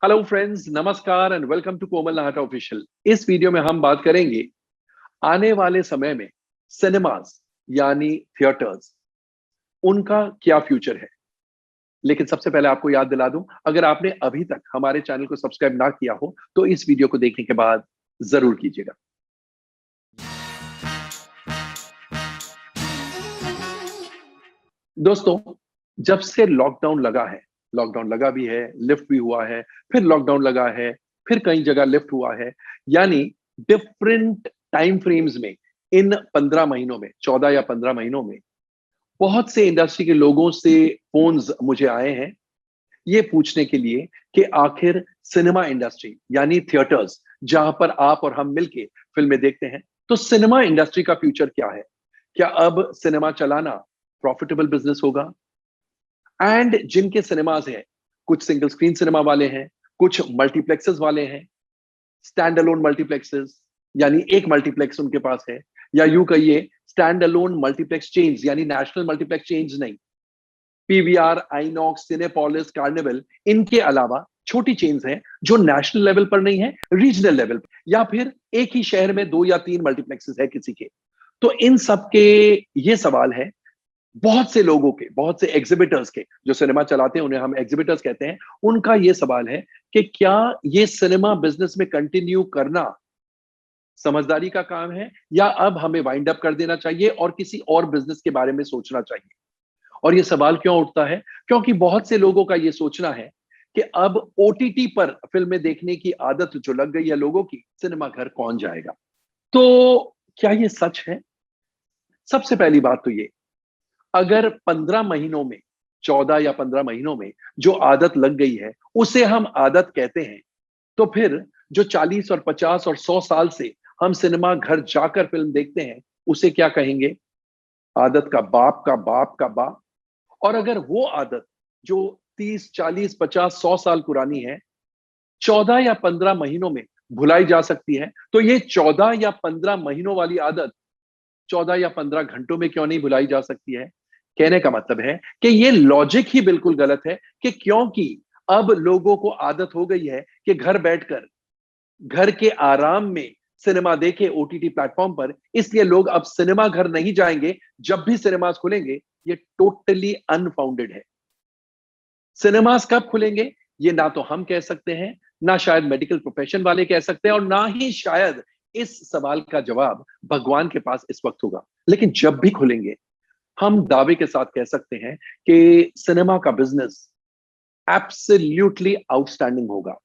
Hello friends, नमस्कार and welcome to Komal Nahata official. इस video में हम बात करेंगे आने वाले समय में सिनेमास यानी थिएटर्स, उनका क्या फ्यूचर है। लेकिन सबसे पहले आपको याद दिला दूं, अगर आपने अभी तक हमारे चैनल को सब्सक्राइब ना किया हो तो इस वीडियो को देखने के बाद जरूर कीजिएगा। दोस्तों, जब से लॉकडाउन लगा है, लॉकडाउन लगा भी है, लिफ्ट भी हुआ है, फिर लॉकडाउन लगा है, फिर कई जगह लिफ्ट हुआ है, यानी डिफरेंट टाइम फ्रेम्स में, इन 15 महीनों में, 14 या 15 महीनों में बहुत से इंडस्ट्री के लोगों से फोन्स मुझे आए हैं ये पूछने के लिए कि आखिर सिनेमा इंडस्ट्री यानी थिएटर्स, जहां पर आप और हम मिलके फिल्में देखते हैं, तो सिनेमा इंडस्ट्री का फ्यूचर क्या है। क्या अब सिनेमा चलाना प्रॉफिटेबल बिजनेस होगा? एंड जिनके सिनेमाज हैं, कुछ सिंगल स्क्रीन सिनेमा वाले हैं, कुछ मल्टीप्लेक्सेस वाले हैं, स्टैंड अलोन मल्टीप्लेक्सेस यानी एक मल्टीप्लेक्स उनके पास है, या यूं कहिए स्टैंड अलोन मल्टीप्लेक्स चेन्स यानी नेशनल मल्टीप्लेक्स चेन्स नहीं, पीवीआर, आइनॉक्स, सिनेपोलिस, कार्निवल, इनके अलावा छोटी चेन्स हैं जो नेशनल लेवल पर नहीं है, रीजनल लेवल पर, या फिर एक ही शहर में 2 या 3 मल्टीप्लेक्सेस है किसी के। तो इन सब के ये सवाल है, बहुत से लोगों के, बहुत से एग्जिबिटर्स के, जो सिनेमा चलाते हैं उन्हें हम एग्जिबिटर्स कहते हैं, उनका यह सवाल है कि क्या ये सिनेमा बिजनेस में कंटिन्यू करना समझदारी का काम है, या अब हमें वाइंड अप कर देना चाहिए और किसी और बिजनेस के बारे में सोचना चाहिए। और ये सवाल क्यों उठता है? क्योंकि बहुत से लोगों का ये सोचना है कि अब ओटीटी पर फिल्में देखने की आदत जो लग गई है लोगों की, सिनेमा घर कौन जाएगा। तो क्या ये सच है? सबसे पहली बात तो ये, अगर 15 महीनों में, 14 या 15 महीनों में जो आदत लग गई है उसे हम आदत कहते हैं, तो फिर जो 40 और 50 और 100 साल से हम सिनेमा घर जाकर फिल्म देखते हैं उसे क्या कहेंगे? आदत का बाप का बाप का बाप। और अगर वो आदत जो 30, 40, 50, 100 साल पुरानी है, 14 या 15 महीनों में भुलाई जा सकती है, तो ये 14 या 15 महीनों वाली आदत 14 या 15 घंटों में क्यों नहीं भुलाई जा सकती है? कहने का मतलब है कि ये लॉजिक ही बिल्कुल गलत है, कि क्योंकि अब लोगों को आदत हो गई है कि घर बैठकर, घर के आराम में सिनेमा देखे ओटीटी प्लेटफॉर्म पर, इसलिए लोग अब सिनेमा घर नहीं जाएंगे जब भी सिनेमास खुलेंगे। ये टोटली अनफाउंडेड है। सिनेमास कब खुलेंगे ये ना तो हम कह सकते हैं, ना शायद मेडिकल प्रोफेशन वाले कह सकते हैं, और ना ही शायद इस सवाल का जवाब भगवान के पास इस वक्त होगा। लेकिन जब भी खुलेंगे, हम दावे के साथ कह सकते हैं कि सिनेमा का बिजनेस एब्सोल्युटली आउटस्टैंडिंग होगा।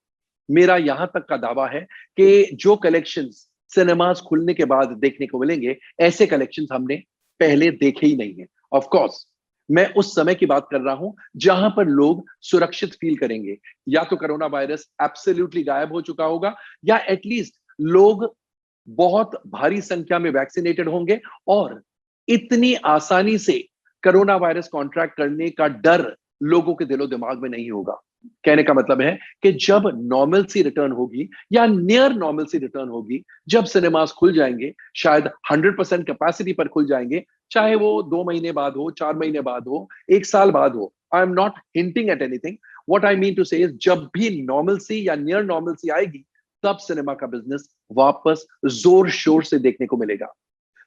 मेरा यहां तक का दावा है कि जो कलेक्शंस सिनेमास खुलने के बाद देखने को मिलेंगे, ऐसे कलेक्शंस हमने पहले देखे ही नहीं है। ऑफ कोर्स, मैं उस समय की बात कर रहा हूं जहां पर लोग सुरक्षित फील करेंगे, या तो कोरोना वायरस एब्सोल्युटली गायब हो चुका होगा, या एटलीस्ट लोग बहुत भारी संख्या में वैक्सीनेटेड होंगे, और इतनी आसानी से कोरोना वायरस कॉन्ट्रैक्ट करने का डर लोगों के दिलो दिमाग में नहीं होगा। कहने का मतलब है कि जब नॉर्मल सी रिटर्न होगी, या नियर नॉर्मल सी रिटर्न होगी, जब सिनेमास खुल जाएंगे, शायद 100% कैपेसिटी पर खुल जाएंगे, चाहे वो 2 महीने बाद हो, 4 महीने बाद हो, 1 साल बाद हो। I am not hinting at anything. What I mean to say is, जब भी नॉर्मल सी या नियर नॉर्मल सी आएगी, तब सिनेमा का बिजनेस वापस जोर शोर से देखने को मिलेगा।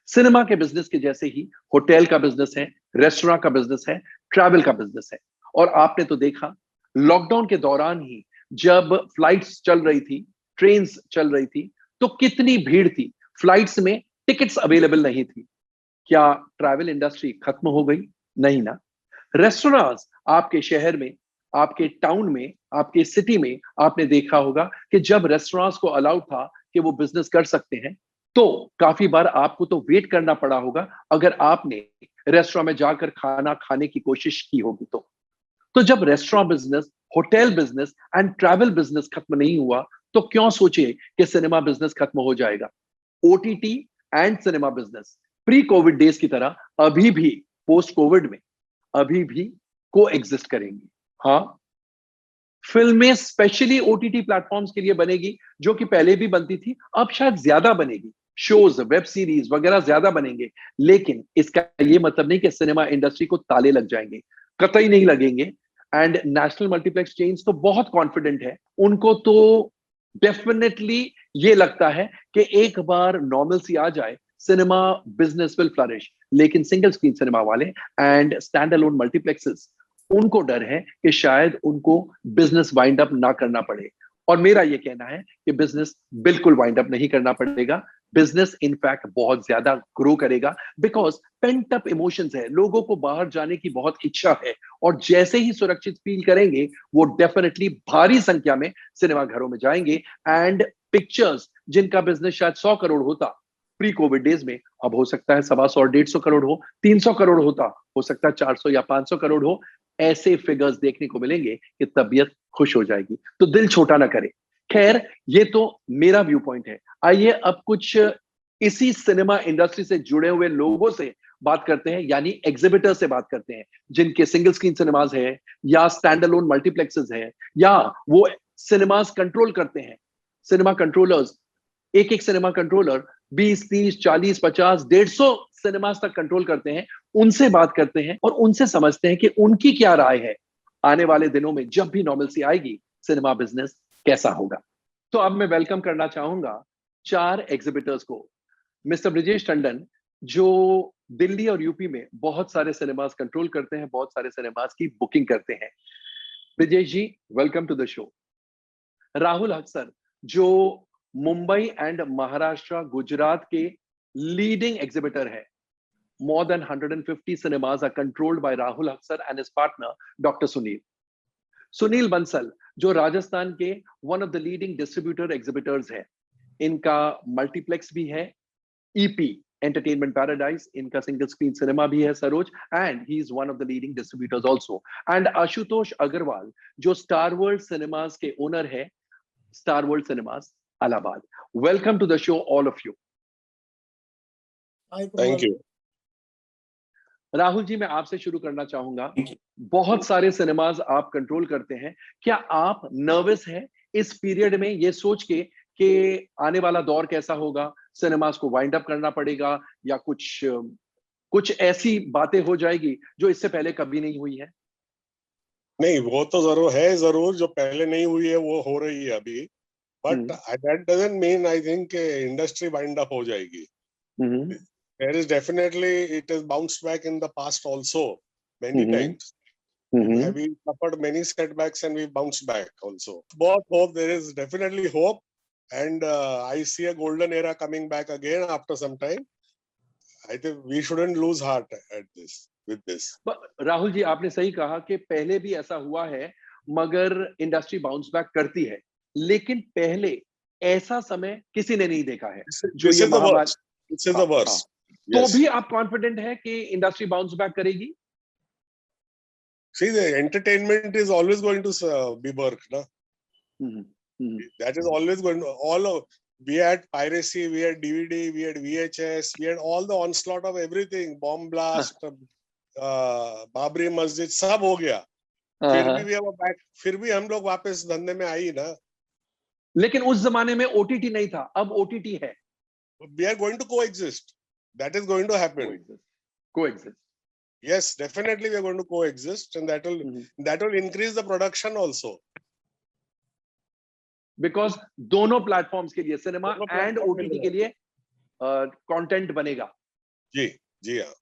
सिनेमा के बिजनेस के जैसे ही होटल का बिजनेस है, रेस्टोरेंट का बिजनेस है, ट्रैवल का बिजनेस है। और आपने तो देखा, लॉकडाउन के दौरान ही जब फ्लाइट्स चल रही थी, ट्रेन्स चल रही थी, तो कितनी भीड़ थी। फ्लाइट्स में टिकट्स अवेलेबल नहीं थी। क्या ट्रैवल इंडस्ट्री खत्म हो गई? नहीं ना। रेस्टोरेंट्स आपके शहर में, आपके टाउन में, आपके सिटी में, आपने देखा होगा कि जब रेस्टोरेंट्स को अलाउड था कि वो बिजनेस कर सकते हैं, तो काफी बार आपको तो वेट करना पड़ा होगा अगर आपने रेस्टोरेंट में जाकर खाना खाने की कोशिश की होगी तो जब restaurant business, hotel business and travel business खत्म नहीं हुआ, तो क्यों सोचे कि सिनेमा बिजनेस खत्म हो जाएगा। OTT and cinema business pre Covid days की तरह अभी भी, पोस्ट कोविड में, अभी भी को एग्जिस्ट करेंगी। हाँ, फिल्में स्पेशली ओटीटी प्लेटफॉर्म्स के लिए बनेगी, जो कि पहले भी बनती थी, अब शायद ज्यादा बनेगी। शोज, वेब सीरीज वगैरह ज्यादा बनेंगे। लेकिन इसका ये मतलब नहीं कि सिनेमा इंडस्ट्री को ताले लग जाएंगे, कतई नहीं लगेंगे। एंड नेशनल मल्टीप्लेक्स चेन्स तो बहुत कॉन्फिडेंट है, उनको तो डेफिनेटली ये लगता है कि एक बार नॉर्मलसी आ जाए, सिनेमा बिजनेस विल फ्लरिश। लेकिन सिंगल स्क्रीन सिनेमा वाले एंड स्टैंड अलोन मल्टीप्लेक्सेस, उनको डर है कि शायद उनको बिजनेस वाइंड अप ना करना पड़े। और मेरा ये कहना है कि बिजनेस बिल्कुल वाइंड अप नहीं करना पड़ेगा। बिजनेस इनफैक्ट बहुत ज्यादा ग्रो करेगा, बिकॉज पेंट अप इमोशंस है, लोगों को बाहर जाने की बहुत इच्छा है, और जैसे ही सुरक्षित फील करेंगे वो डेफिनेटली भारी संख्या में सिनेमा घरों में जाएंगे। एंड पिक्चर्स जिनका बिजनेस शायद 100 करोड़ होता प्री कोविड डेज में, अब हो सकता है 125 150 करोड़ हो, 300 करोड़ होता, हो सकता है 400 या 500 करोड़ हो। ऐसे फिगर्स देखने को मिलेंगे कि तबीयत खुश हो जाएगी, तो दिल छोटा ना करे। खैर, ये तो मेरा व्यू पॉइंट है। आइए अब कुछ इसी सिनेमा इंडस्ट्री से जुड़े हुए लोगों से बात करते हैं, यानी एग्जिबिटर से बात करते हैं, जिनके सिंगल स्क्रीन सिनेमाज है या स्टैंड अलोन मल्टीप्लेक्सेस है, या वो सिनेमाज कंट्रोल करते हैं। सिनेमा कंट्रोलर्स, एक एक सिनेमा कंट्रोलर 20 30 40 50 150 सिनेमाज तक कंट्रोल करते हैं। उनसे बात करते हैं और उनसे समझते हैं कि उनकी क्या राय है, आने वाले दिनों में जब भी नॉर्मलसी आएगी सिनेमा बिजनेस कैसा होगा। तो अब मैं वेलकम करना चाहूंगा 4 एग्जिबिटर्स को। मिस्टर ब्रिजेश टंडन, जो दिल्ली और यूपी में बहुत सारे सिनेमाज कंट्रोल करते हैं, बहुत सारे सिनेमाज की बुकिंग करते हैं। Brijesh ji, welcome to the show. Rahul Haksar, जो मुंबई एंड महाराष्ट्र गुजरात के लीडिंग एग्जिबिटर है। More than 150 cinemas are controlled by Rahul Haksar and his partner, Dr. Sunil. Sunil Bansal, जो राजस्थान के one of the leading distributor exhibitors है, इनका मल्टीप्लेक्स भी है, EP Entertainment Paradise, इनका सिंगल स्क्रीन सिनेमा भी है Saroj, and he is one of the leading distributors also. And Ashutosh Agrawal, जो स्टार वर्ल्ड सिनेमास के ओनर है, Star World Cinemas Allahabad. Welcome to the show all of you. Thank you. Rahul ji, मैं आपसे शुरू करना चाहूंगा। बहुत सारे सिनेमाज आप कंट्रोल करते हैं, क्या आप नर्वस हैं इस पीरियड में ये सोच के कि आने वाला दौर कैसा होगा, सिनेमाज को वाइंड अप करना पड़ेगा, या कुछ कुछ ऐसी बातें हो जाएगी जो इससे पहले कभी नहीं हुई है? नहीं, वो तो जरूर है, जरूर जो पहले नहीं हुई है वो हो रही है अभी, but that doesn't mean I think industry wind up हो जाएगी। There is definitely, it has bounced back in the past also many times. We suffered many setbacks and we bounced back also. Both hope, there is definitely hope, and I see a golden era coming back again after some time. I think we shouldn't lose heart at this with this. Rahul ji, आपने सही कहा कि पहले भी ऐसा हुआ है, मगर इंडस्ट्री बाउंस बैक करती है, लेकिन पहले ऐसा समय किसी ने नहीं देखा है। जो ये महामारी, this is the worst. तो भी आप कॉन्फिडेंट है कि इंडस्ट्री बाउंस बैक करेगी? See, the entertainment is always going to be work, na? That is always going to, we had piracy, we had DVD, we had VHS, we had all the onslaught of everything, bomb blast, Babri मस्जिद, सब हो गया। फिर भी हम लोग वापस धंधे में आई ना। लेकिन उस जमाने में OTT नहीं था, अब OTT है। We are going to coexist. That is going to happen. Coexist. Yes, definitely we are going to coexist, and that will increase the production also. Because दोनों प्लेटफॉर्म्स के लिए, सिनेमा एंड OTT के लिए content बनेगा। जी हाँ।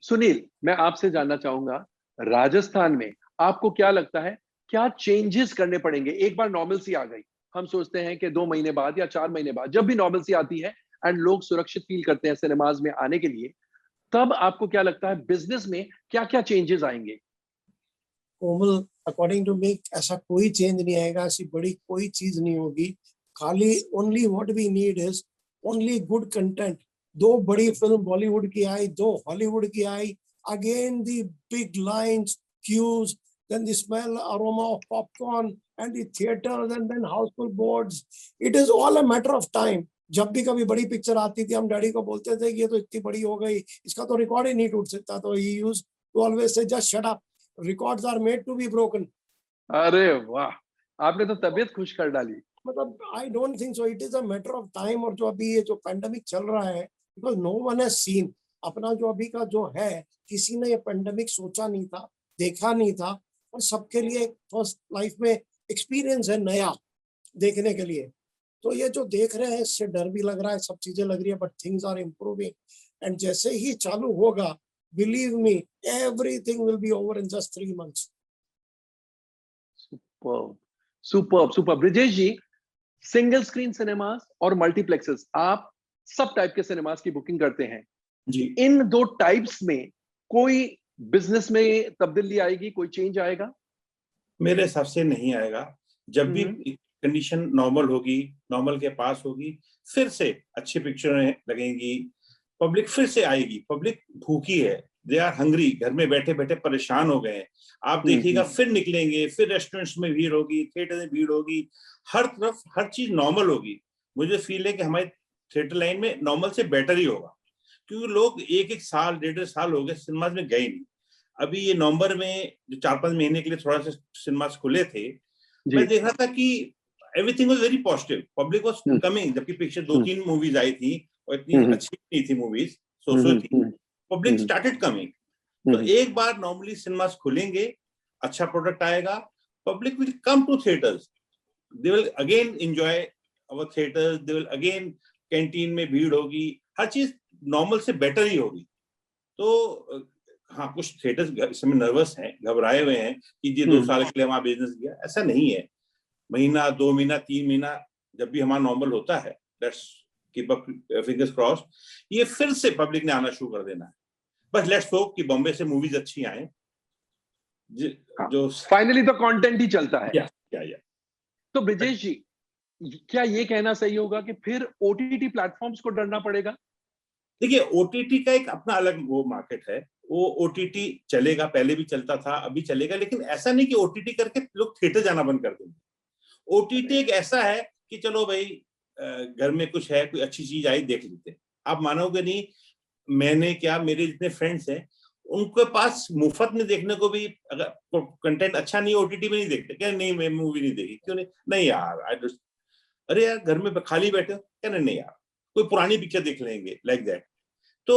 सुनील, मैं आपसे जानना चाहूंगा, राजस्थान में आपको क्या लगता है, क्या चेंजेस करने पड़ेंगे? एक बार नॉर्मलसी आ गई, हम सोचते हैं कि 2 महीने बाद या 4 महीने बाद, जब भी नॉर्मलसी आती है एंड लोग सुरक्षित फील करते हैं सिनेमाज में आने के लिए, तब आपको क्या लगता है बिजनेस में क्या क्या चेंजेस आएंगे? कोमल, अकॉर्डिंग टू मी ऐसा कोई चेंज नहीं आएगा, ऐसी बड़ी कोई चीज नहीं होगी। खाली only what we need is only good content. 2 बड़ी फिल्म बॉलीवुड की आई, 2 हॉलीवुड की आई, again the big lines, queues, then the smell aroma of popcorn and the theaters and then houseful boards. It is all a matter of time. जब भी कभी बड़ी picture आती थी, हम डैडी को बोलते थे कि ये तो इतनी बड़ी हो गई, इसका तो रिकॉर्ड ही नहीं टूट सकता, तो he used to always say just shut up, records are made to be broken. अरे वाह, आपने तो तबीयत खुश कर डाली। मतलब I don't think so, it is a matter of time। और जो अभी ये जो पैंडेमिक चल रहा है, because no one has seen, अपना जो अभी का जो है, किसी ने ये पैंडेमिक सोचा नहीं था, देखा नहीं था, और सबके लिए फर्स्ट लाइफ में एक्सपीरियंस है नया देखने के लिए। तो ये जो देख रहे हैं इससे डर भी लग रहा है, सब चीजें लग रही है, but things are improving and जैसे ही चालू होगा, believe me, everything will be over in just 3 months। Super super super. Brijesh ji, single screen cinemas और मल्टीप्लेक्सेस, आप सब टाइप के सिनेमास की बुकिंग करते हैं जी। इन दो टाइप्स में कोई बिजनेस में तब्दीली आएगी, कोई चेंज आएगा? मेरे हिसाब से नहीं आएगा। जब भी कंडीशन नॉर्मल होगी, नॉर्मल के पास होगी, फिर से अच्छी पिक्चरें लगेंगी, पब्लिक फिर से आएगी। पब्लिक भूखी है, दे आर हंग्री, घर में बैठे बैठे परेशान हो गए हैं। आप देखिएगा फिर निकलेंगे, फिर रेस्टोरेंट्स में भीड़ होगी, थिएटर में भीड़ होगी, हर तरफ हर चीज नॉर्मल होगी। मुझे फील है कि हमारे थिएटर लाइन में नॉर्मल से बेटर ही होगा, क्योंकि लोग एक साल 1.5 साल हो गए सिनेमाज में गए नहीं। अभी ये नवंबर में जो 4-5 महीने के लिए थोड़ा सा सिनेमास खुले थे, मैं देख रहा था कि everything was very positive, public was coming, जबकि पिक्चर 2-3 मूवीज आई थी और इतनी अच्छी नहीं थी मूवीज, सो थी, पब्लिक स्टार्टेड कमिंग। तो एक बार नॉर्मली सिनेमास खुलेंगे, अच्छा प्रोडक्ट आएगा, public will come to theatres, they will again enjoy our theatres, they will again, canteen में भीड़ होगी, हर चीज नॉर्मल से बेटर ही होगी। तो हाँ, कुछ थिएटर्स इस समय नर्वस हैं, घबराए हुए हैं कि ये 2 साल के लिए हमारा बिजनेस गया। ऐसा नहीं है, महीना, 2 महीना, 3 महीना जब भी हमारा नॉर्मल होता है, let's keep up fingers cross, ये फिर से पब्लिक ने आना शुरू कर देना है। बस लेट्स होप कि बॉम्बे से मूवीज अच्छी आए, जो फाइनली तो कंटेंट ही चलता है। या। तो ब्रिजेश जी, क्या ये कहना सही होगा कि फिर ओटीटी प्लेटफॉर्म्स को डरना पड़ेगा? देखिए, ओटीटी का एक अपना अलग वो मार्केट है, वो ओटीटी चलेगा, पहले भी चलता था, अभी चलेगा, लेकिन ऐसा नहीं कि ओटीटी करके लोग थिएटर जाना बंद कर देंगे। ओटीटी एक ऐसा है कि चलो भाई, घर में कुछ है, कोई अच्छी चीज आई, देख लेते हैं। आप मानोगे नहीं, मैंने क्या, मेरे जितने फ्रेंड्स हैं उनके पास मुफ्त में देखने को भी, अगर कंटेंट अच्छा नहीं, ओटीटी में नहीं देखते, क्या नहीं मैं मूवी नहीं देखी, क्यों नहीं यार, अरे यार घर में खाली बैठे हो, क्या नहीं यार कोई पुरानी पिक्चर देख लेंगे, लाइक दैट। तो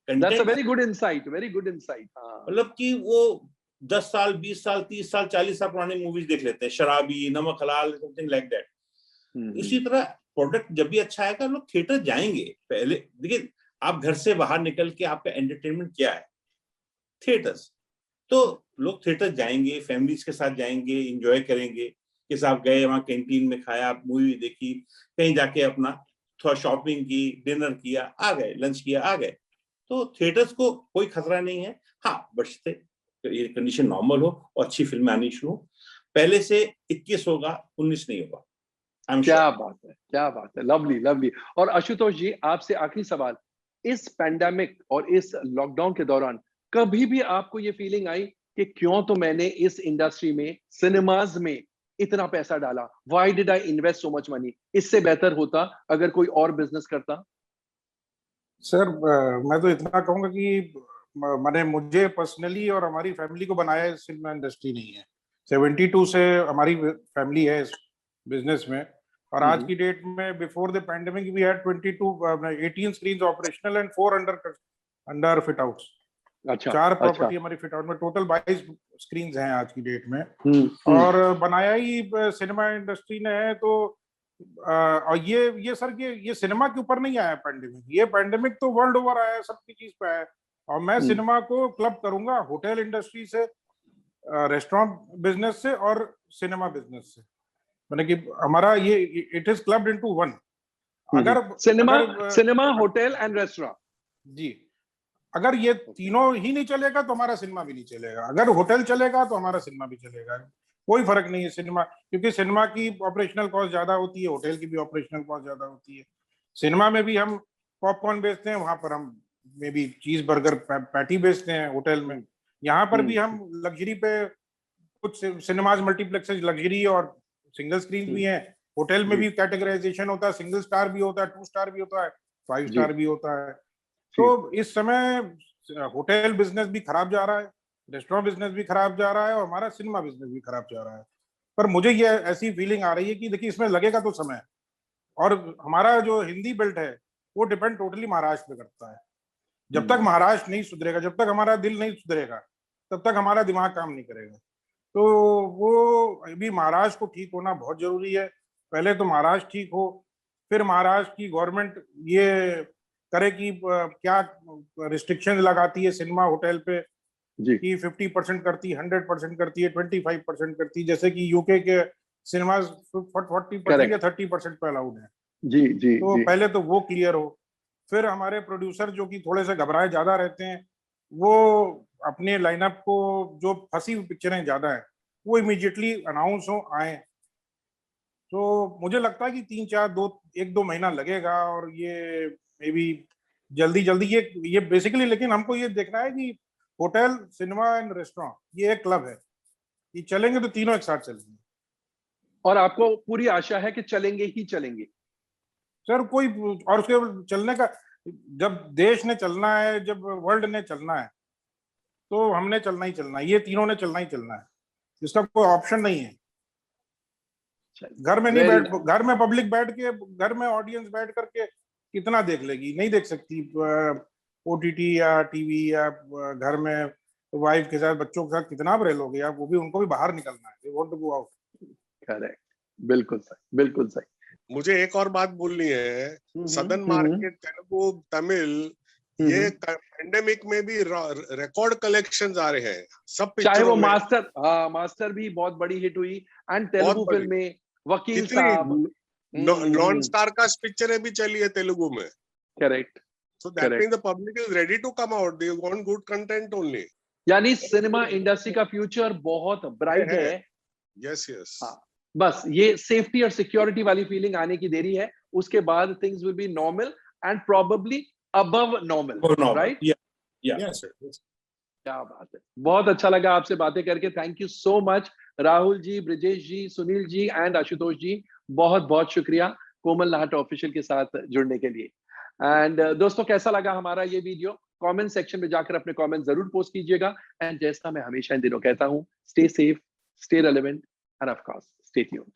that's a very good insight, very good insight. मतलब कि वो 10 साल, 20 साल, 30 साल, 40 साल पुरानी मूवीज देख लेते हैं, शराबी, नमक हलाल, समथिंग लाइक दैट। इसी तरह प्रोडक्ट जब भी अच्छा आएगा, लोग थिएटर जाएंगे। पहले देखिए, आप घर से बाहर निकल के आपका एंटरटेनमेंट क्या है? थिएटर्स। तो लोग थिएटर जाएंगे, फैमिलीज के साथ जाएंगे, एंजॉय करेंगे, कि साहब गए वहां कैंटीन में खाया, मूवी देखी, कहीं जाके अपना थोड़ा शॉपिंग की, डिनर किया, आ गए, लंच किया, आ गए। तो थिएटर्स को कोई खतरा नहीं है। हाँ, बचते ये कंडीशन नॉर्मल हो और अच्छी फिल्में आनी शुरू, पहले से 21 होगा, 19 नहीं होगा। क्या बात है, क्या बात है, लवली लवली। और आशुतोष जी, आपसे आखिरी सवाल, इस पैंडेमिक और इस लॉकडाउन के दौरान कभी भी आपको ये फीलिंग आई कि क्यों तो मैंने इस इंडस्ट्री में, सिनेमाज में इतना पैसा डाला, why did I invest so much money, इससे बेहतर होता अगर कोई और बिजनेस करता? सर, मैं तो इतना कहूंगा कि मैंने, मुझे पर्सनली और हमारी फैमिली को बनाया इस फिल्म इंडस्ट्री नहीं है। 72 से हमारी फैमिली है इस बिजनेस में, और आज की डेट में, before the pandemic we had 18 screens operational and 4 under fit outs. अच्छा, 4 प्रॉपर्टी हमारी फिट आउट में, टोटल 22 स्क्रीन्स हैं आज की डेट में। और बनाया ही सिनेमा इंडस्ट्री ने है। तो और ये सर, ये सिनेमा के ऊपर नहीं आया पैंडेमिक, ये पैंडेमिक तो वर्ल्ड ओवर आया है, सबकी चीज पे है। और मैं सिनेमा को क्लब करूंगा होटल इंडस्ट्री से, रेस्टोरेंट बिजनेस से और सिनेमा बिजनेस से, मैंने कि हमारा ये it is clubbed into one. अगर सिनेमा, होटल एंड रेस्टोरेंट, जी, अगर ये तीनों ही नहीं चलेगा तो हमारा सिनेमा भी नहीं चलेगा, अगर होटल चलेगा तो हमारा सिनेमा भी चलेगा, कोई फर्क नहीं है सिनेमा, क्योंकि सिनेमा की ऑपरेशनल कॉस्ट ज्यादा होती है, होटल की भी ऑपरेशनल कॉस्ट ज्यादा होती है। सिनेमा में भी हम पॉपकॉर्न बेचते हैं, वहां पर हम में भी चीज बर्गर पैटी बेचते हैं होटल में। यहाँ पर भी हम लग्जरी पे, कुछ सिनेमाज मल्टीप्लेक्सेज लग्जरी और सिंगल स्क्रीन भी हैं, होटल में भी कैटेगराइजेशन होता है, सिंगल स्टार भी होता है, 2 स्टार भी होता है, 5 स्टार भी होता है। तो इस समय होटल बिजनेस भी खराब जा रहा है, रेस्टोरेंट बिजनेस भी खराब जा रहा है, और हमारा सिनेमा बिजनेस भी खराब जा रहा है। पर मुझे ये ऐसी फीलिंग आ रही है कि देखिए, इसमें लगेगा तो समय, और हमारा जो हिंदी बेल्ट है वो डिपेंड टोटली महाराष्ट्र पे करता है। जब तक महाराष्ट्र नहीं सुधरेगा, जब तक हमारा दिल नहीं सुधरेगा, तब तक हमारा दिमाग काम नहीं करेगा। तो वो अभी महाराष्ट्र को ठीक होना बहुत जरूरी है। पहले तो महाराष्ट्र ठीक हो, फिर महाराष्ट्र की गवर्नमेंट ये करे कि क्या रिस्ट्रिक्शन लगाती है सिनेमा होटल पे, कि 50% करती है, 100% करती है, 25% करती है, जैसे कि यूके के सिनेमा 40% या 30% पे अलाउड है। जी तो जी। पहले तो वो क्लियर हो, फिर हमारे प्रोड्यूसर जो कि थोड़े से घबराए ज्यादा रहते हैं, वो अपने लाइनअप को, जो फंसी हुई पिक्चरें ज्यादा है, वो इमीडिएटली अनाउंस हो, आए। तो मुझे लगता है कि 1-2 महीना लगेगा, और ये मे बी जल्दी जल्दी ये बेसिकली, लेकिन हमको ये देखना है कि होटल, सिनेमा एंड रेस्टोरेंट ये एक क्लब है, ये चलेंगे तो तीनों एक साथ चलेंगे। और आपको पूरी आशा है कि चलेंगे ही चलेंगे? सर कोई, और उसके चलने का, जब देश ने चलना है, जब वर्ल्ड ने चलना है, तो हमने चलना ही चलना है, ये तीनों ने चलना ही चलना है, इसका कोई ऑप्शन नहीं है। घर में नहीं बैठ, घर में पब्लिक बैठ के, घर में ऑडियंस बैठ करके कितना देख लेगी? नहीं देख सकती। ओटीटी या टीवी या घर में वाइफ के साथ, बच्चों के साथ कितना आप रह लोगे आप? वो भी, उनको भी बाहर निकलना है, they want to go out. Correct, बिल्कुल सही, बिल्कुल सही। मुझे एक और बात बोलनी है, सदर्न मार्केट, तेलुगु, तमिल, ये पैंडेमिक में भी रिकॉर्ड कलेक्शंस आ रहे हैं सब पिक्चरों में। चाहे वो मास्टर भी बहुत बड़ी हिट हुई, एंड तेलुगु फिल्म में वकील साहब, नॉन स्टार कास्ट पिक्चरें भी चली है तेलुगु में। Correct. So that means the public is ready to come out. They want good content only. यानी सिनेमा इंडस्ट्री का फ्यूचर बहुत ब्राइट है। Yes yes. हाँ, बस ये सेफ्टी और सिक्योरिटी वाली फीलिंग आने की देरी है, उसके बाद things will be normal and probably above normal, right? क्या बात है, बहुत अच्छा लगा आपसे बातें करके। Thank you so much Rahul ji, Brijesh ji, Sunil ji and Ashutosh ji, बहुत बहुत शुक्रिया कोमल नाहटा ऑफिशियल के साथ जुड़ने के लिए। एंड दोस्तों, कैसा लगा हमारा ये वीडियो? कमेंट सेक्शन में जाकर अपने कमेंट जरूर पोस्ट कीजिएगा। एंड जैसा मैं हमेशा इन दिनों कहता हूं, stay safe, stay relevant end of course stay tuned.